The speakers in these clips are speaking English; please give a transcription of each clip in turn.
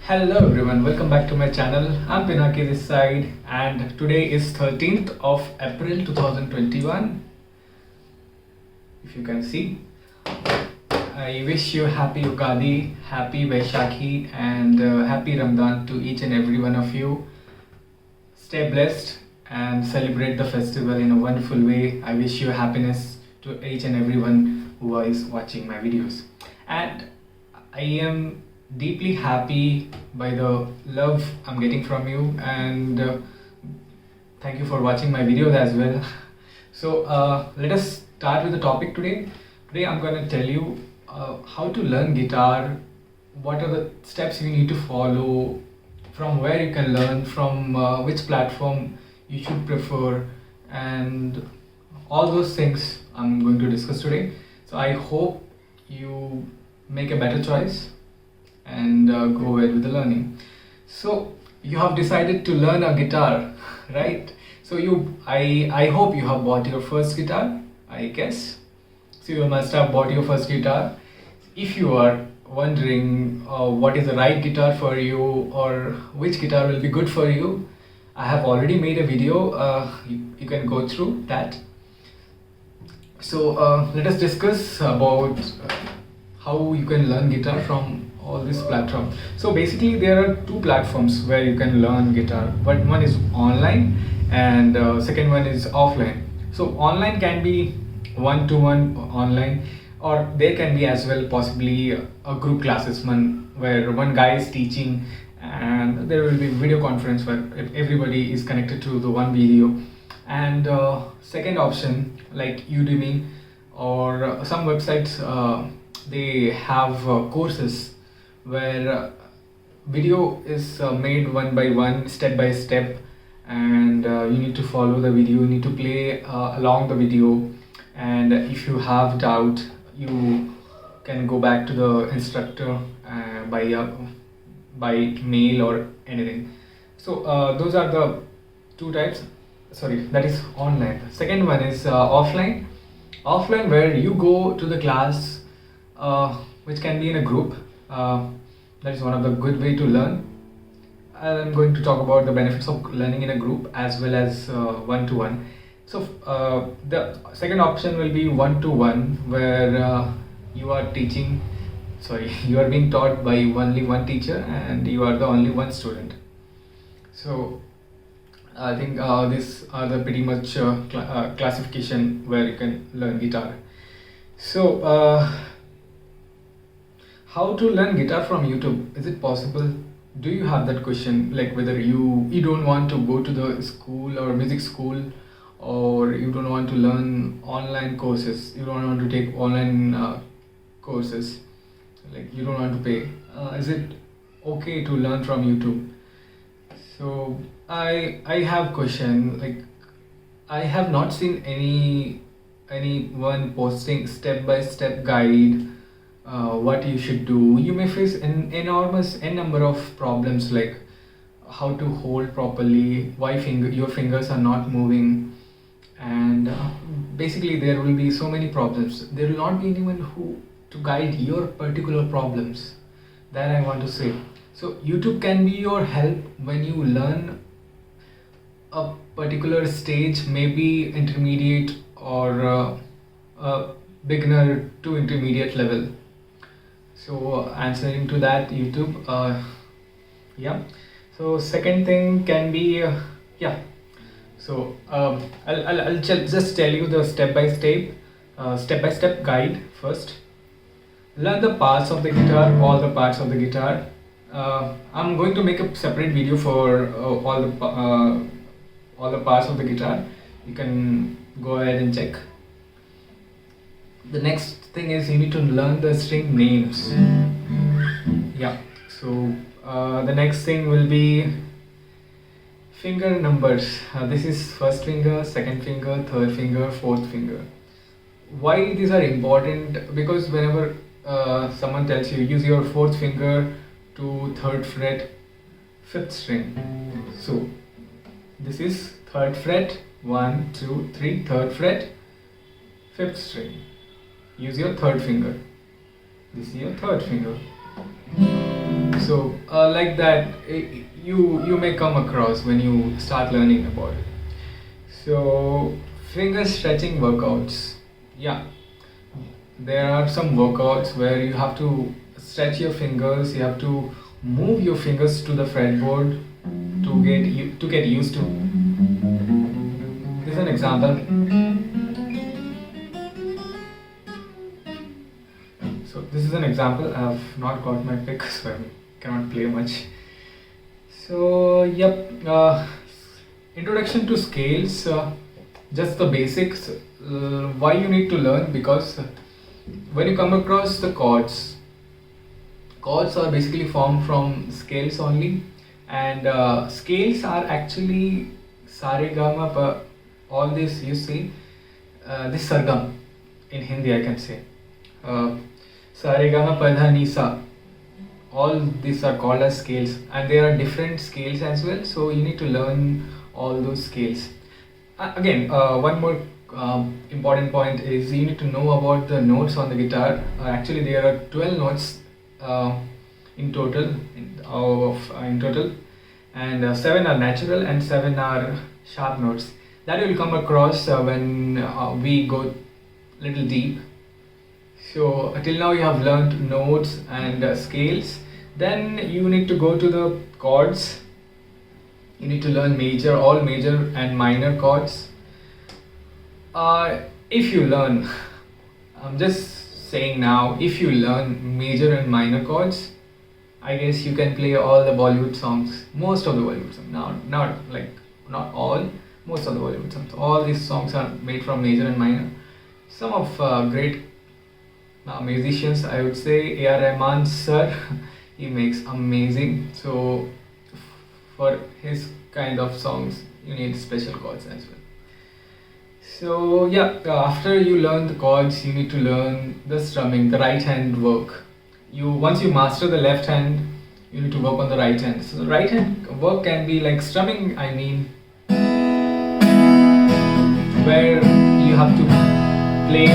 Hello everyone, welcome back to my channel. I'm Pinaki this side and today is 13th of April 2021. If you can see, I wish you happy Ugadi, happy Vaishakhi and happy Ramadan to each and every one of you. Stay blessed and celebrate the festival in a wonderful way. I wish you happiness to each and everyone who is watching my videos. And I am deeply happy by the love I'm getting from you, and thank you for watching my videos as well. So let us start with the topic today. Today I'm going to tell you how to learn guitar, what are the steps you need to follow, from where you can learn, from which platform you should prefer, and all those things I'm going to discuss today. So I hope you make a better choice and go ahead with the learning. So you have decided to learn a guitar, right? So I hope you have bought your first guitar, I guess. So you must have bought your first guitar. If you are wondering what is the right guitar for you or which guitar will be good for you, I have already made a video. You can go through that. So let us discuss about how you can learn guitar from all this platform. So basically there are two platforms where you can learn guitar, but one is online and second one is offline. So online can be one-to-one online, or there can be as well possibly a group classes one where one guy is teaching and there will be video conference where everybody is connected to the one video. And second option like Udemy or some websites, they have courses where video is made one by one, step by step, and you need to follow the video, you need to play along the video, and if you have doubt you can go back to the instructor by mail or anything. So those are the two types. Sorry, that is online. Second one is offline where you go to the class, which can be in a group. That is one of the good way to learn. I'm going to talk about the benefits of learning in a group as well as one-to-one. So the second option will be one-to-one where you are teaching, sorry, you are being taught by only one teacher and you are the only one student. So I think these are the pretty much classification where you can learn guitar. So how to learn guitar from YouTube? Is it possible? Do you have that question, like whether you don't want to go to the school or music school, or you don't want to learn online courses, you don't want to take online courses, like you don't want to pay. Is it okay to learn from YouTube? So I have question, like I have not seen anyone posting step-by-step guide what you should do. You may face an enormous number of problems, like how to hold properly, why your fingers are not moving, and basically there will be so many problems. There will not be anyone who to guide your particular problems, that I want to say. So YouTube can be your help when you learn a particular stage, maybe intermediate or a beginner to intermediate level. So answering to that, YouTube, yeah. So second thing can be yeah. So I'll just tell you the step-by-step guide first. Learn the parts of the guitar, all the parts of the guitar. I'm going to make a separate video for all the parts of the guitar. You can go ahead and check. The next thing is you need to learn the string names. Yeah. So the next thing will be finger numbers. This is first finger, second finger, third finger, fourth finger. Why these are important? Because whenever someone tells you use your fourth finger to third fret, fifth string. So this is third fret, 1, 2, 3, third fret, fifth string. Use your third finger. This is your third finger. So like that, you may come across when you start learning about it. So finger stretching workouts. Yeah, there are some workouts where you have to stretch your fingers. You have to move your fingers to the fretboard to get used to. This is an example. So this is an example. I have not got my pick, so I cannot play much. So yep, introduction to scales. Just the basics. Why you need to learn? Because when you come across the chords, chords are basically formed from scales only, and scales are actually sa re ga ma pa. All this you see, this sargam in Hindi I can say. Sa re ga ma pa dha ni sa. All these are called as scales, and there are different scales as well. So you need to learn all those scales. Again, one more important point is you need to know about the notes on the guitar. Actually, there are 12 notes in total, in total, and 7 are natural and 7 are sharp notes. That you will come across when we go little deep. So till now you have learned notes and scales. Then you need to go to the chords. You need to learn all major and minor chords. If you learn, I'm just saying now, if you learn major and minor chords, I guess you can play all the Bollywood songs, most of the Bollywood songs. Not all, most of the Bollywood songs. All these songs are made from major and minor. Some of great musicians, I would say A.R. Rahman sir, he makes amazing. So for his kind of songs, you need special chords as well. So yeah, after you learn the chords, you need to learn the strumming, the right hand work. Once you master the left hand, you need to work on the right hand. So the right hand work can be like strumming. I mean, where you have to play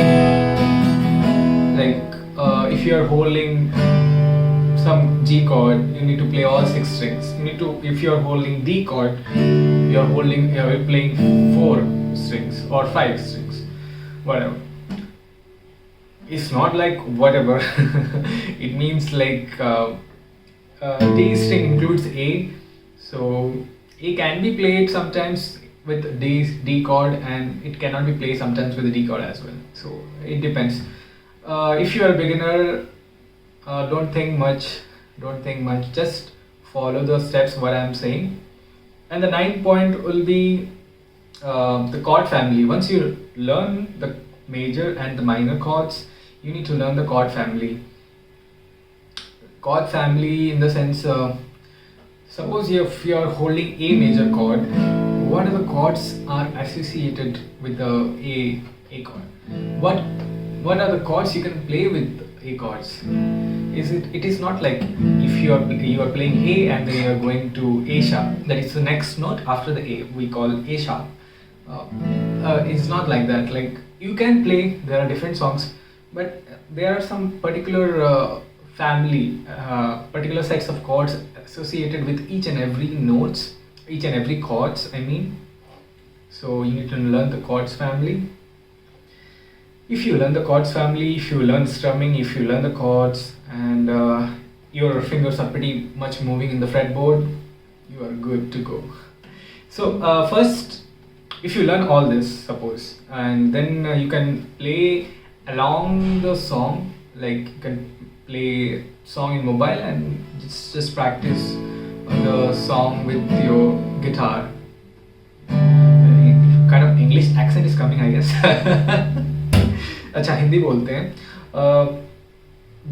like if you are holding some G chord, you need to play all 6 strings. If you are holding D chord, you're playing 4 strings or 5 strings, whatever. It's not like whatever. It means like D string includes A, so A can be played sometimes with D chord, and it cannot be played sometimes with the D chord as well. So it depends. If you are a beginner, don't think much. Just follow the steps what I'm saying. And the 9th point will be the chord family. Once you learn the major and the minor chords, you need to learn the chord family. Chord family in the sense, suppose if you are holding A major chord, what are the chords are associated with the A chord? What are the chords you can play with A chords? It is not like if you are playing A and then you are going to A sharp, that is the next note after the A, we call A sharp. It's not like that. Like you can play, there are different songs, but there are some particular particular sets of chords associated with each and every notes, each and every chords, I mean. So you need to learn the chords family. If you learn the chords family, if you learn strumming, if you learn the chords, and your fingers are pretty much moving in the fretboard, you are good to go. So first, if you learn all this, suppose, and then you can play along the song, like you can play song in mobile and just practice the song with your guitar. Kind of English accent is coming, I guess. अच्छा, हिंदी बोलते हैं.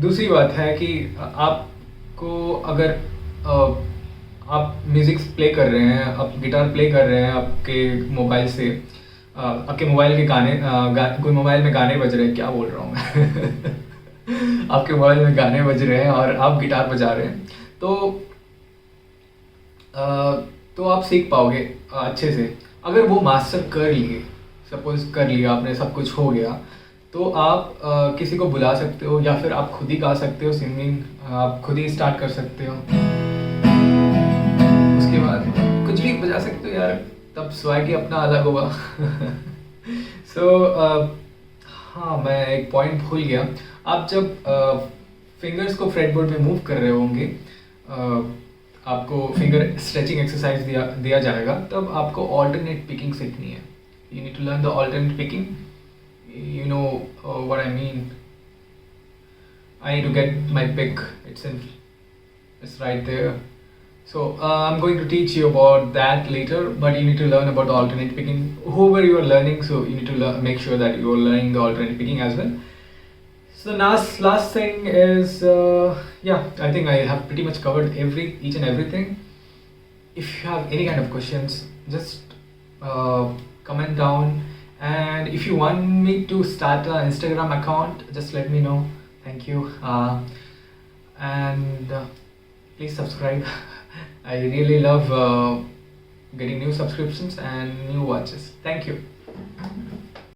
दूसरी बात है कि आपको अगर आप म्यूज़िक प्ले कर रहे हैं, आप गिटार प्ले कर रहे हैं आपके मोबाइल से, आपके मोबाइल के कोई मोबाइल में गाने बज रहे हैं, क्या बोल रहा हूँ मैं आपके मोबाइल में गाने बज रहे हैं और आप गिटार बजा रहे हैं, तो आप सीख पाओगे अच्छे से. अगर वो मास्टर कर लिए, सपोज कर लिया आपने, सब कुछ हो गया, तो आप किसी को बुला सकते हो या फिर आप खुद ही गा सकते हो सिंगिंग, आप खुद ही स्टार्ट कर सकते हो। उसके बाद कुछ भी बजा सकते हो यार, तब स्वैग ही अपना अलग होगा। सो हाँ, मैं एक पॉइंट भूल गया। आप जब फिंगर्स को फ्रेटबोर्ड में मूव कर रहे होंगे, आपको फिंगर स्ट्रेचिंग एक्सरसाइज दिया जाएगा, तब आपको ऑल्टरनेट पिकिंग सीखनी है। You need to learn the alternate picking, you know what I mean. I need to get my pick. It's right there. So I'm going to teach you about that later, but you need to learn about the alternate picking. Whoever you are learning, so you need to make sure that you are learning the alternate picking as well. So the last thing is yeah, I think I have pretty much covered each and everything. If you have any kind of questions, just comment down. And if you want me to start an Instagram account, just let me know. Thank you. And please subscribe. I really love getting new subscriptions and new watches. Thank you.